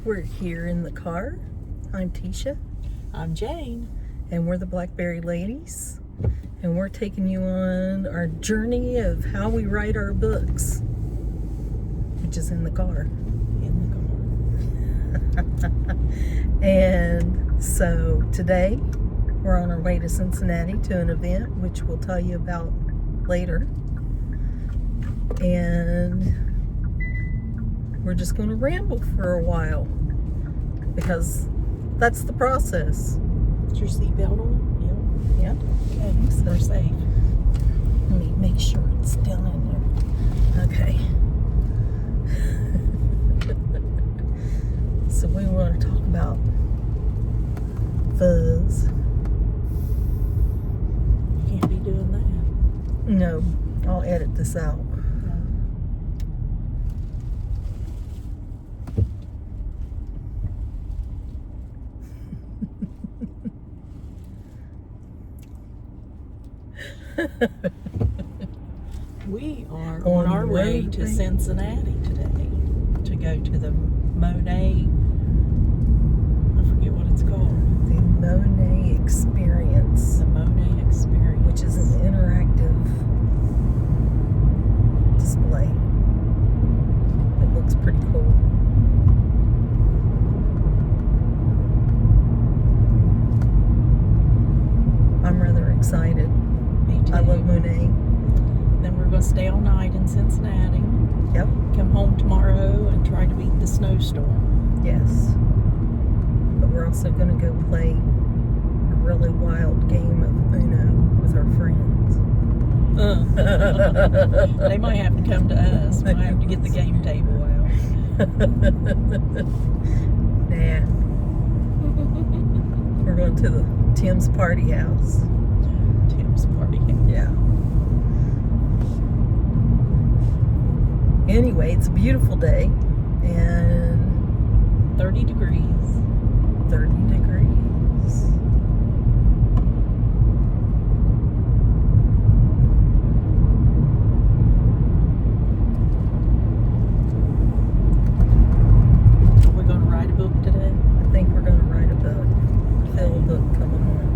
We're here in the car. I'm Tisha. I'm Jane. And we're the Blackberry Ladies. And we're taking you on our journey of how we write our books, which is in the car. And so today we're on our way to Cincinnati to an event, which we'll tell you about later. And we're just going to ramble for a while because that's the process. Is your seatbelt on? Yep. Okay, so we're safe. Let me make sure it's still in there. Okay. So we want to talk about fuzz. You can't be doing that. No, I'll edit this out. We are on our way to Cincinnati today to go to the Monet, I forget what it's called. The Monet Experience. The Monet Experience. Which is an interactive display. It looks pretty cool. I'm rather excited. Me too. I love Monet. Then we're going to stay all night in Cincinnati. Yep. Come home tomorrow and try to beat the snowstorm. Yes. But we're also going to go play a really wild game of Uno with our friends. They might have to come to us. We might have to get the game table out. Nah. We're going to the Tim's party house. Tim's party. Yeah. Anyway, it's a beautiful day and 30 degrees. 30 degrees. We're going to write a book today. I think we're going to write a book. Feel a book coming on.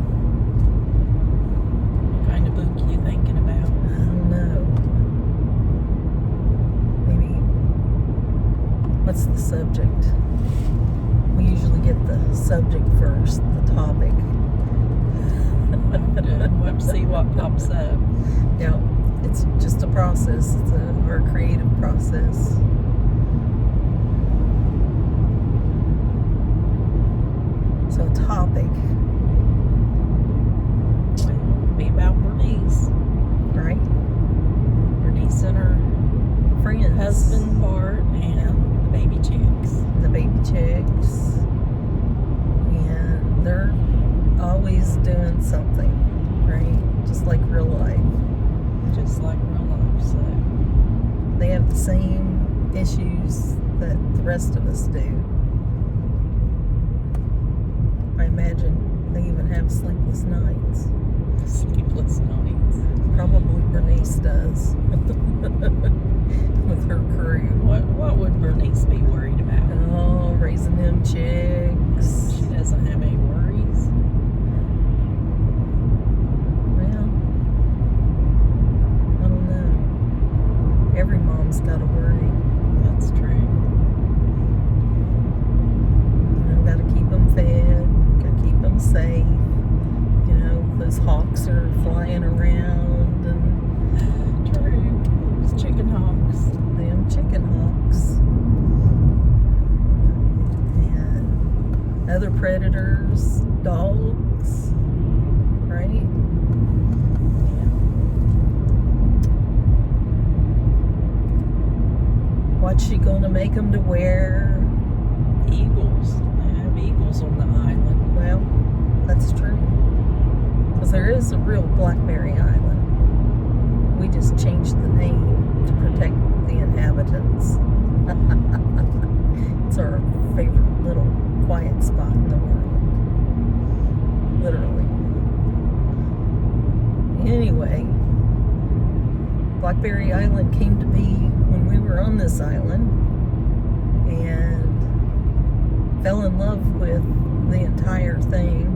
What kind of book are you thinking about? I don't know. Maybe, what's the subject? We usually get the subject first, the topic. We'll have to see what pops up. Yeah, it's just a process. It's our creative process. So topic, Well, be about Bernice. right? Bernice and her Friends. husband Bart and the baby chicks. The baby chicks. And they're always doing something, right? Just like real life. Just like real life, so. They have the same issues that the rest of us do. I imagine they even have sleepless nights. Sleepless nights. Probably Bernice does. With her crew. What would Bernice be worried about? Oh, raising them chicks. She doesn't have any worries. Well, I don't know. Every mom's got a worry. That's true. You know, gotta keep them fed, gotta keep them safe. You know, those hawks are flying around and True. It's chicken hawks. them chicken hawks. And other predators, dogs, right? Yeah. What's she gonna make them to wear? Eagles. They have eagles on the island. Well, that's true. Because there is a real Blackberry Island. We just changed the name to protect the inhabitants. It's our favorite little quiet spot in the world. Literally. Anyway, Blackberry Island came to be when we were on this island. And fell in love with the entire thing.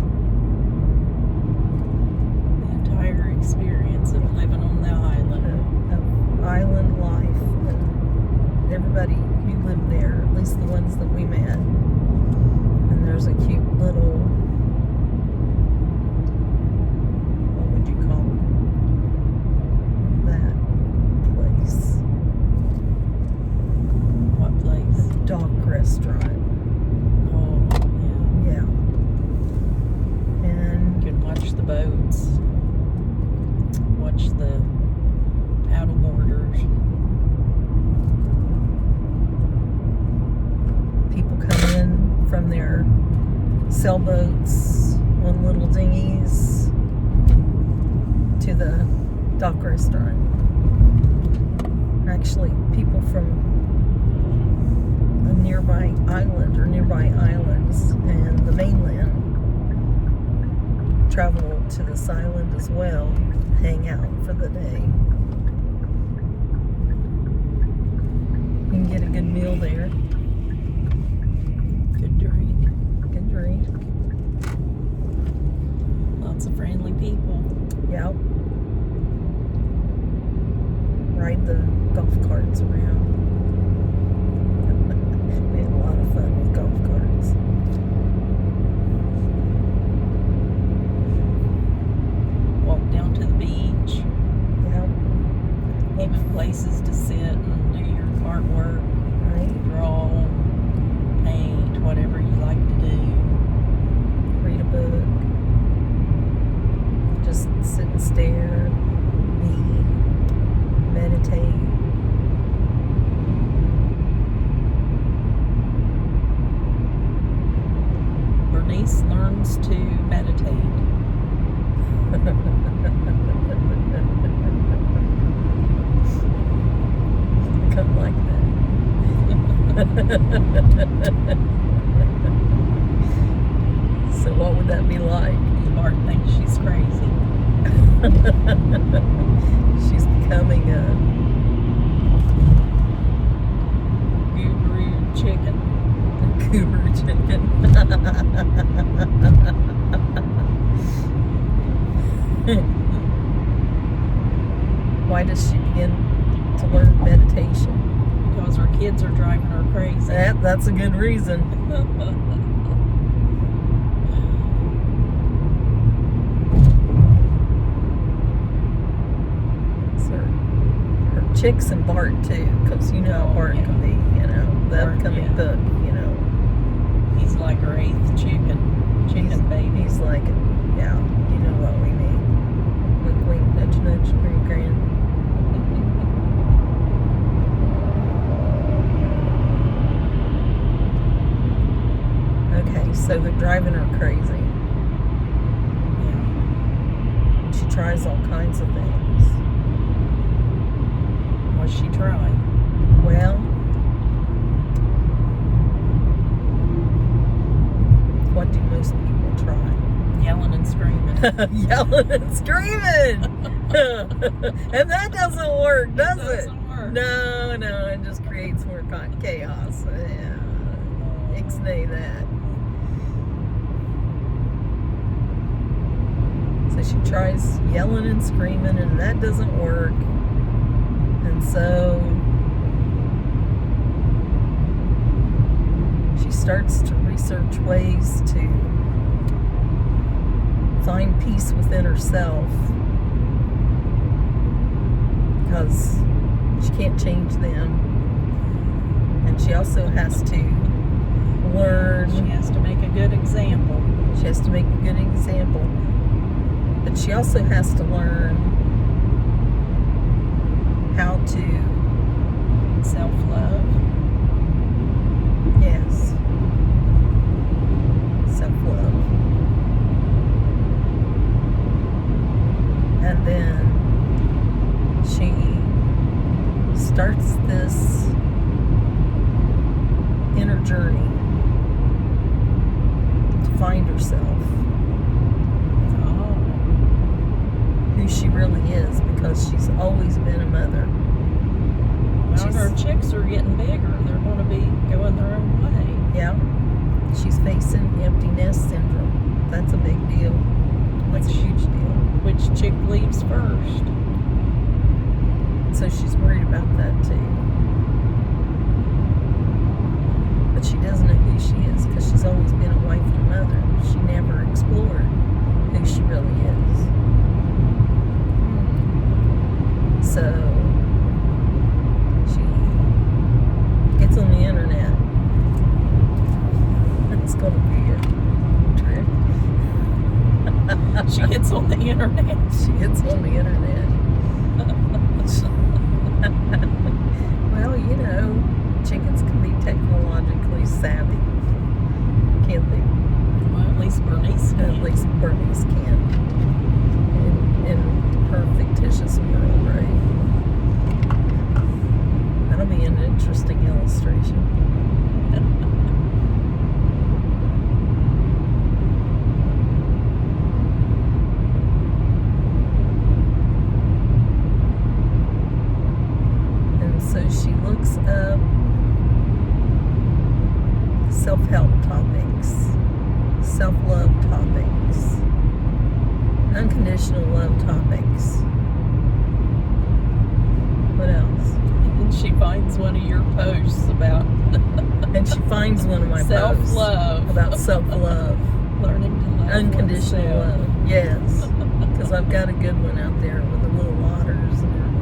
The entire experience of living on the island. Of island life. And everybody who lived there, at least the ones that we met. And there's a cute little, what would you call that place? What place? A dock restaurant. Oh, yeah. Yeah. And You can watch the boats. Watch the paddle boarders. people come in from their sailboats on little dinghies to the dock restaurant. Actually, people from a nearby island or nearby islands and the mainland travel to this island as well, hang out for the day. You can get a good meal there. Good drink. Good drink. Lots of friendly people. Yep. Ride the golf carts around. We had a lot of fun with golf carts. Walk down to the beach. Yep. Even places to sit and do your artwork, Right. draw, paint, whatever you like to do. Read a book. Just sit and stare. Be. Meditate. Bernice learns to meditate. Come like that. So what would that be like? Bart thinks she's crazy. She's becoming a Guru chicken. guru chicken. Why does she begin to learn meditation? Because her kids are driving her crazy. That's a good reason. Her chicks and Bart too, because you know how Bart yeah. can be, you know, the Bart, upcoming yeah. book, you know. He's like her 8th chicken baby. He's like, yeah, you know what we mean. Wink, wink, nudge, nudge, grin, grin. Okay, so they're driving her crazy. Yeah. And she tries all kinds of things. What's she trying? Well, what do most people try? Yelling and screaming. Yelling and screaming! And that doesn't work, does it? Doesn't work. No, it just creates more chaos. Yeah. Ixnay that. So she tries yelling and screaming, and that doesn't work. And so she starts to research ways to find peace within herself, because she can't change them. And she also has to learn. She has to make a good example. She has to make a good example. But she also has to learn how to Self-love. Yes. Self-love. And then she starts this inner journey to find herself, Oh. who she really is, because she's always been a mother. Well, her chicks are getting bigger. They're going to be going their own way. Yeah. She's facing empty nest syndrome. That's a big deal. That's a huge deal. Which chick leaves first? So she's worried about that too. But she doesn't know who she is because she's always been a wife and a mother. She never explored who she really is. So she gets on the internet. It's going to be a trip. She gets on the internet. She gets on the internet. Well, you know, chickens can be technologically savvy, can't they? Well, at least Bernice can. At least Bernice can. In her fictitious world, right? That'll be an interesting illustration. So she looks up self-help topics, self-love topics, unconditional love topics. What else? And she finds one of your posts about And she finds one of my self-love. posts about self-love. Learning to love Unconditional oneself. love. Yes. Because I've got a good one out there with the little waters and everything.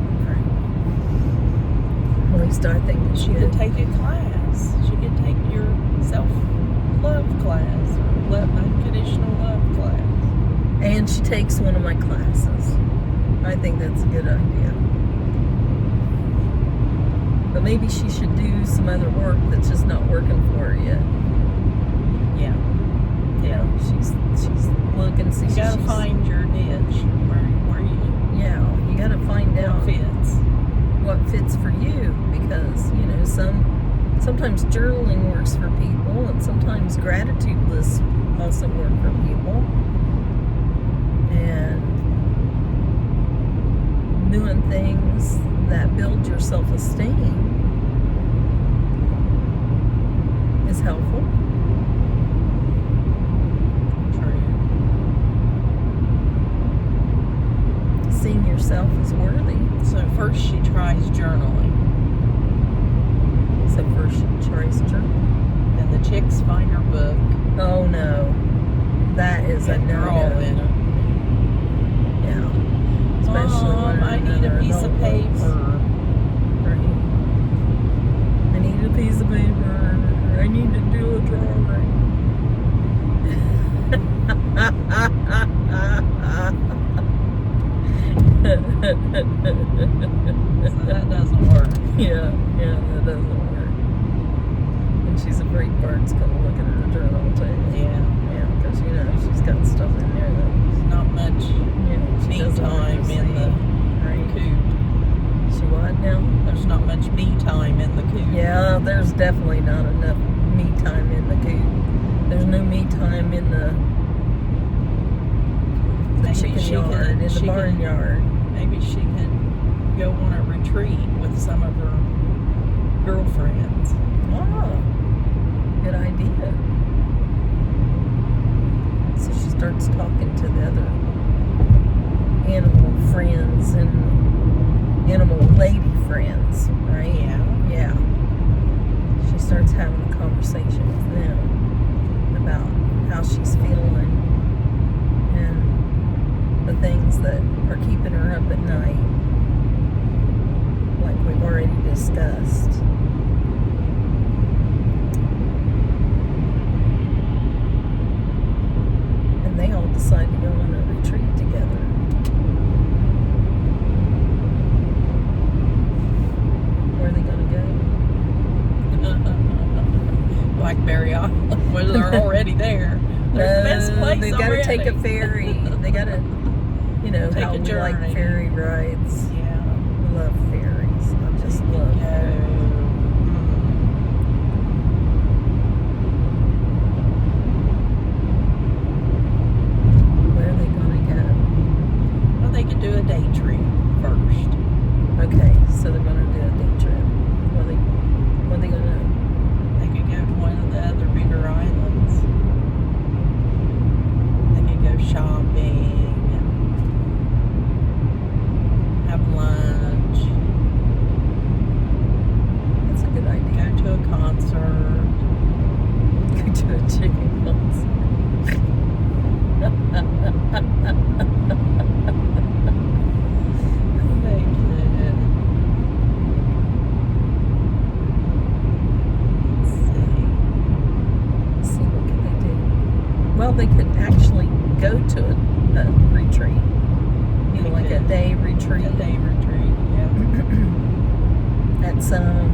At least I think that She could take a class. She could take your self-love class, or unconditional love class. And she takes one of my classes. I think that's a good idea. But maybe she should do some other work that's just not working for her yet. Yeah. You know, she's looking. See, You gotta find your niche where you Yeah, you gotta find out fits. what fits for you, because you know sometimes journaling works for people, and sometimes gratitude lists also work for people, and doing things that build your self-esteem is helpful. True. Seeing yourself as worthy. So first she tries journaling. So first she tries journaling. Then the chicks find her book. Oh no, that is a And they're all no-no. in it. Yeah, especially when I need a another piece of adult looks. paper. Right. I need a piece of paper. I need to do a drawing. So that doesn't work. Yeah, that doesn't work. And she's afraid Bart's gonna look at her journal too. Yeah. Yeah, because you know she's got stuff in there that Not much she me doesn't time want to in see. the Right. coop. She what now? There's not much me time in the coop. Yeah, there's definitely not enough me time in the coop. There's no me time in the Maybe chicken she yard, could- in the she could- barnyard. Maybe she could go on a retreat with some of her girlfriends. Oh, good idea. So she starts talking to the other animal friends and animal lady friends, right? Yeah. Yeah. She starts having a conversation with them about how she's feeling and the things that are keeping her up at night, like we've already discussed. And they all decide to go on a retreat together. Where are they going to go? Blackberry Island, well, they're already there. They're the best place They've got to already. take a ferry. They got to, you know, Take how a we like journey. ferry rides. Yeah. We love ferries. I just love ferries. Where are they going to go? Well, they could do a day trip first. Okay, so they're going to do a day trip. What are they going to? They could go to one of the other bigger islands. well, they could actually go to a retreat. You know, like a day retreat. A day retreat, yeah. At some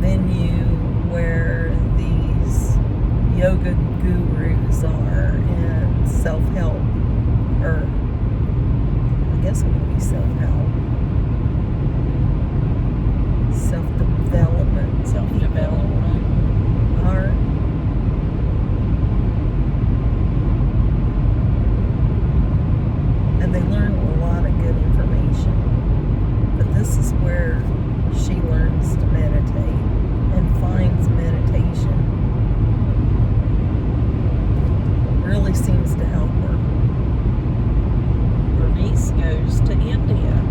venue where these yoga gurus are and self-help, or I guess it would be self-help, self-development are. And they learn a lot of good information. But this is where she learns to meditate and finds meditation. Really seems to help her. Bernice goes to India.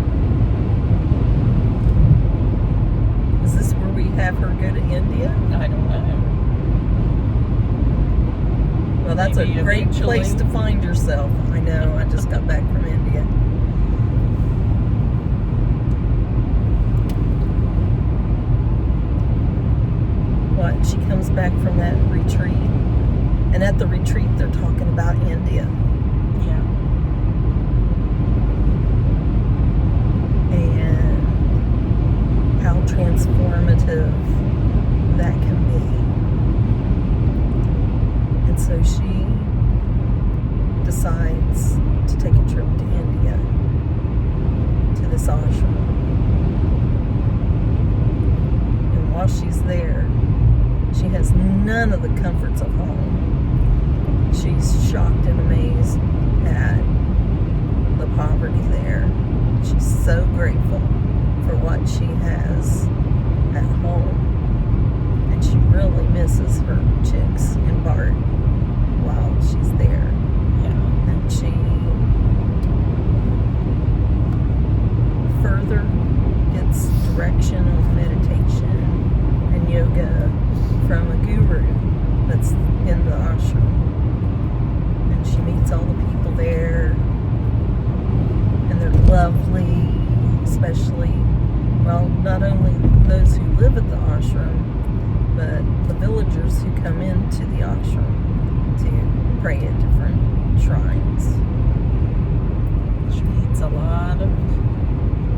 Is this where we have her go to India? I don't know. Well, that's Maybe a great eventually. place to find yourself. I know, I just got back from India. What, she comes back from that retreat, and at the retreat they're talking about India. Yeah. And how transformative that can be. And so she decides to take a trip to India, to this ashram. And while she's there, she has none of the comforts of home. She's shocked and amazed at the poverty there. She's so grateful for what she has at home. And she really misses her chicks and Bart while she's there. Yeah. And she further gets direction on meditation and yoga from a guru that's in the ashram. And she meets all the people there, and they're lovely, especially, well, not only those who live at the ashram, but the villagers who come into the ashram to pray at different shrines. She meets a lot of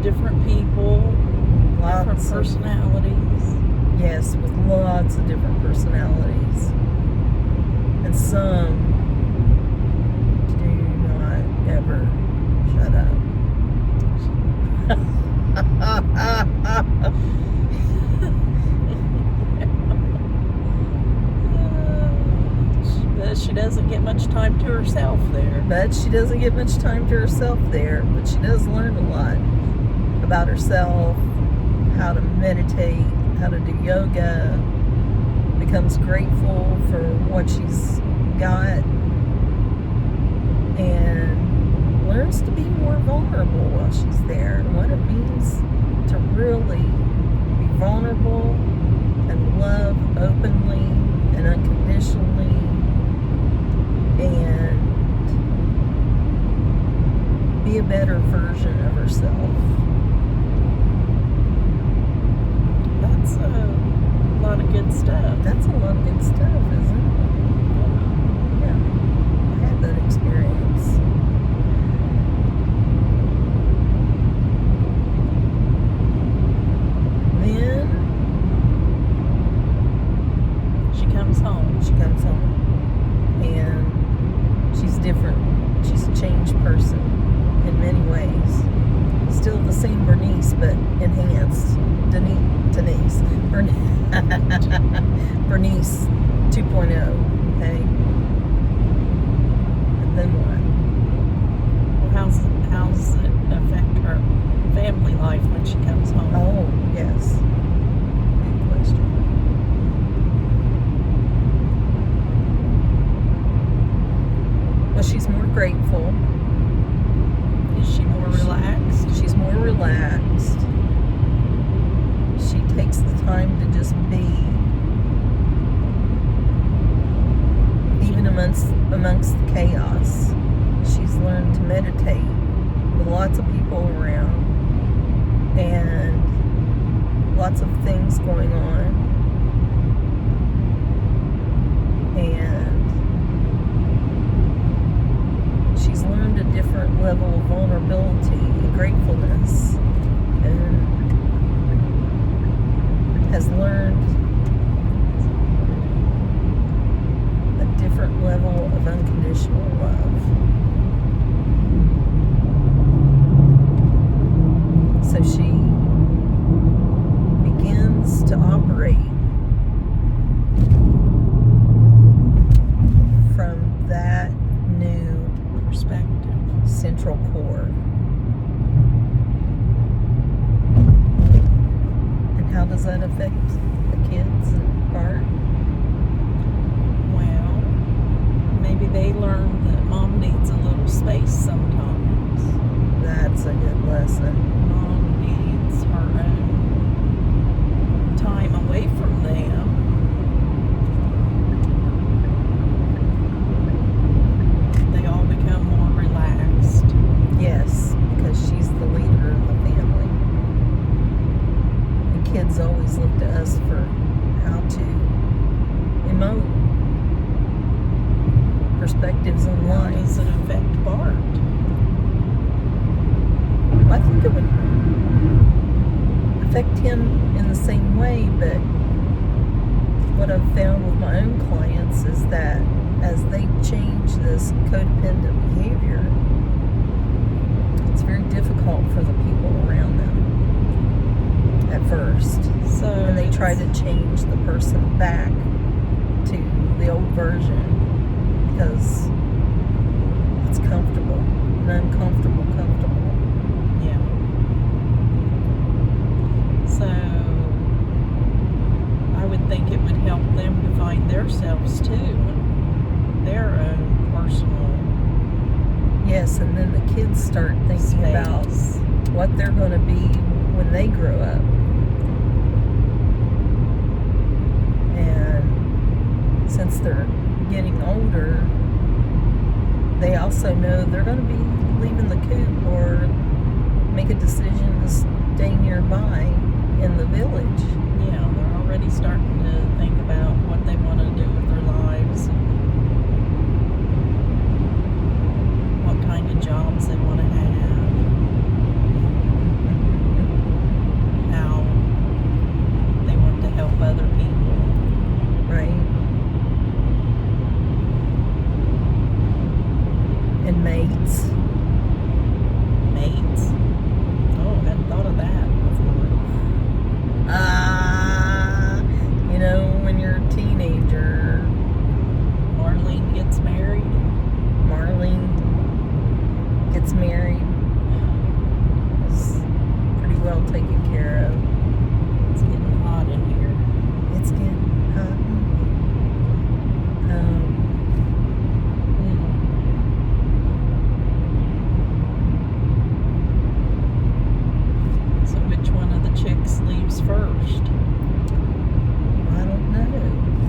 different people, different personalities. Yes, with lots of different personalities. And some do not ever shut up. But she doesn't get much time to herself there. But she does learn a lot about herself, how to meditate, how to do yoga, becomes grateful for what she's got, and learns to be more vulnerable while she's there, and what it means to really be vulnerable and love openly and unconditionally, and be a better version of herself. That's a lot of good stuff. That's a lot of good stuff, isn't it? Yeah. I had that experience. Then She comes home. And she's different. She's a changed person in many ways. Still the same Bernice, but enhanced. Denise. Bernice 2.0. Okay? And then what? Well, how's it affect her family life when she comes home? Oh, yes. Good question. Well, she's more grateful. Is she more relaxed? She's more relaxed. She takes the time to just be. Even amongst the chaos, she's learned to meditate with lots of people around and lots of things going on. what I've found with my own clients is that as they change this codependent behavior, it's very difficult for the people around them at first. So And they try to change the person back to the old version because it's comfortable and uncomfortable comfortable. Yeah. So I would think it would help them to find themselves too, and their own personal Yes, and then the kids start thinking about space. what they're going to be when they grow up. And since they're getting older, they also know they're going to be leaving the coop or make a decision to stay nearby in the village. Yeah, they're already starting to think about what they want to do with their lives and what kind of jobs they want to have, how they want to help other people. Right? And mates. Mates. Oh, I hadn't thought of that before. You know, when you're a teenager, Marlene gets married. Marlene gets married, is pretty well taken care of. It's getting hot in here. It's getting hot. So which one of the chicks leaves first? I don't know.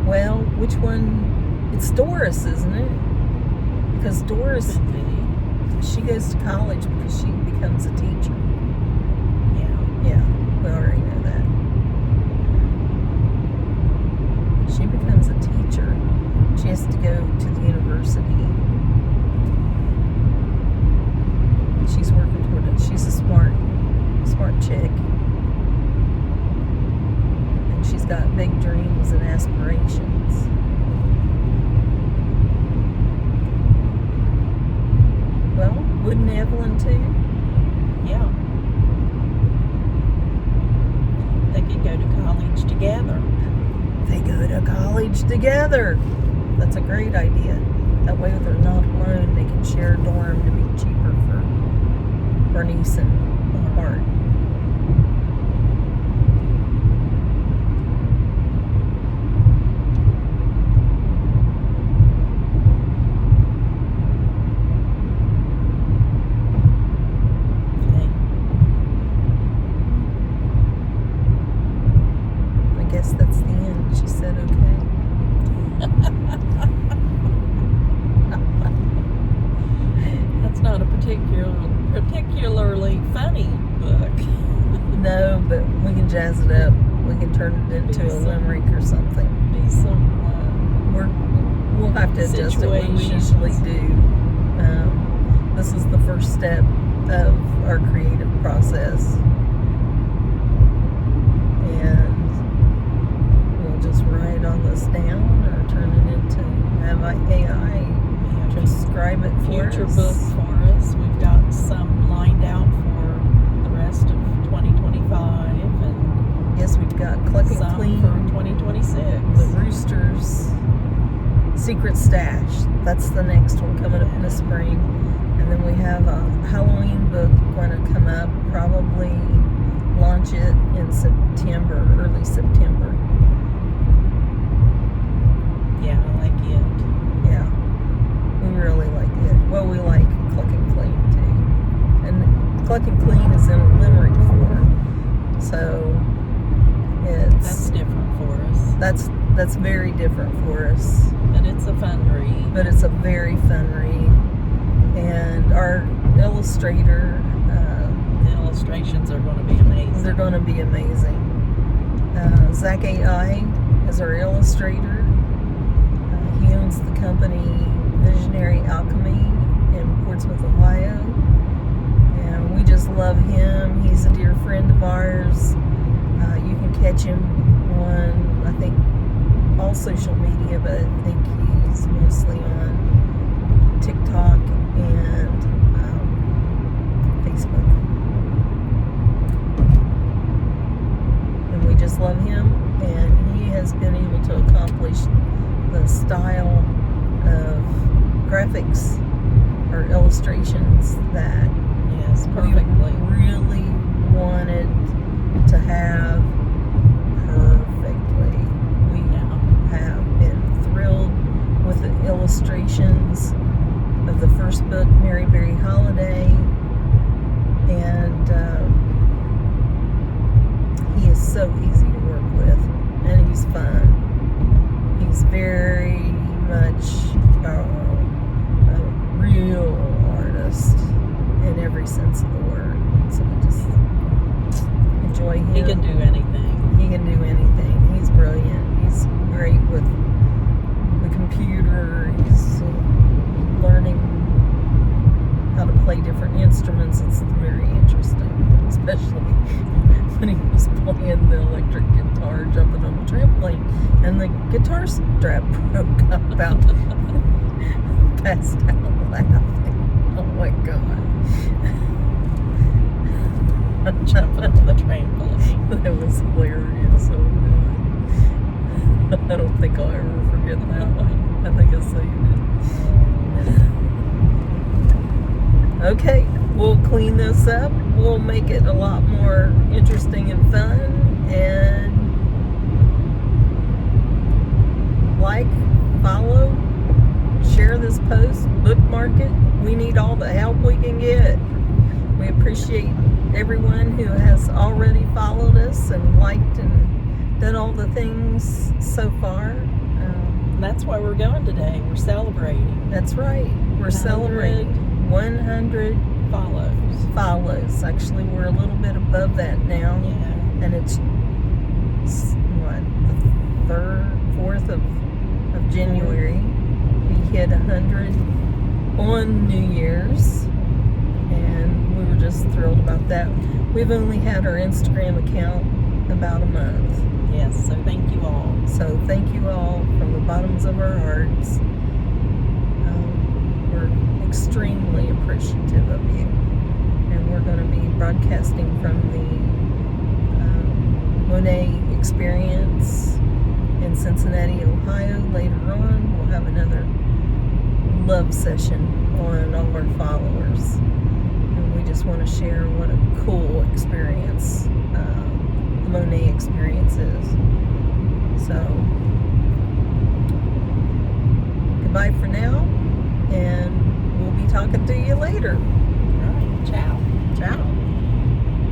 Well, which one? It's Doris, isn't it? Because Doris, Could be. she goes to college because she becomes a teacher. Yeah. Yeah, we already know that. She becomes a teacher. She has to go to the university. She's working toward it. She's a smart chick. And she's got big dreams and aspirations. Well, wouldn't Evelyn too? Yeah. They could go to college together. They go to college together. That's a great idea. That way they're not alone. They can share a dorm to be cheaper for Bernice and Bart. Okay. I guess that's the end. She said okay. That's not a particularly funny book. No, but we can jazz it up. We can turn it into a limerick or something. Be some We'll have to adjust it when we usually do. This is the first step of our creative process. And we'll just write all this down or turn it into, have AI transcribe it for future us. book for us. We've got some lined out for the rest of 2025 and Yes, we've got Cluck and some Clean, for 2026. the Rooster's Secret Stash. That's the next one coming up in the spring. And then we have a Halloween book going to come up, probably launch it in September, early September. Yeah, I like it. Yeah, we really like it. Well, we like Cluck and Clean too. And Cluck and Clean is in limerick form. So That's different for us. that's very different for us. But it's a fun read. But it's a very fun read. And our illustrator, The illustrations are going to be amazing. they're going to be amazing. Zach AI is our illustrator. He owns the company Visionary Alchemy in Portsmouth, Ohio. And we just love him. He's a dear friend of ours. You him on, I think, all social media, but I think he's mostly on TikTok and Facebook. And we just love him, and he has been able to accomplish the style of graphics or illustrations that perfectly we really wanted to have perfectly. We have been thrilled with the illustrations of the first book, Mary Berry Holiday, and he is so easy to work with, and he's fun. He's very much a real artist in every sense of the word. So we just enjoy him. He can do anything. He can do anything. He's brilliant. He's great with the computer. He's learning how to play different instruments. It's very interesting, especially when he was playing the electric guitar, jumping on the trampoline, and the guitar strap broke up about passed out laughing. Oh my God. Jumping on the trampoline. That was hilarious. So good. I don't think I'll ever forget that one. I think I saved it. Okay, we'll clean this up. We'll make it a lot more interesting and fun. And like, follow, share this post, bookmark it. We need all the help we can get. We appreciate everyone who has already followed us and liked and done all the things so far. That's why we're going today. We're celebrating. That's right. We're celebrating 100 follows. Actually, we're a little bit above that now. Yeah. And it's what, the 4th of January. We hit 100 on New Year's. And we were just thrilled about that. We've only had our Instagram account about a month. Yes, so thank you all. So thank you all from the bottoms of our hearts. We're extremely appreciative of you. And we're going to be broadcasting from the Monet Experience in Cincinnati, Ohio later on. We'll have another love session on all our followers. And we just want to share what a cool experience the Monet Experience is. So, goodbye for now, and we'll be talking to you later. All right, ciao. Ciao.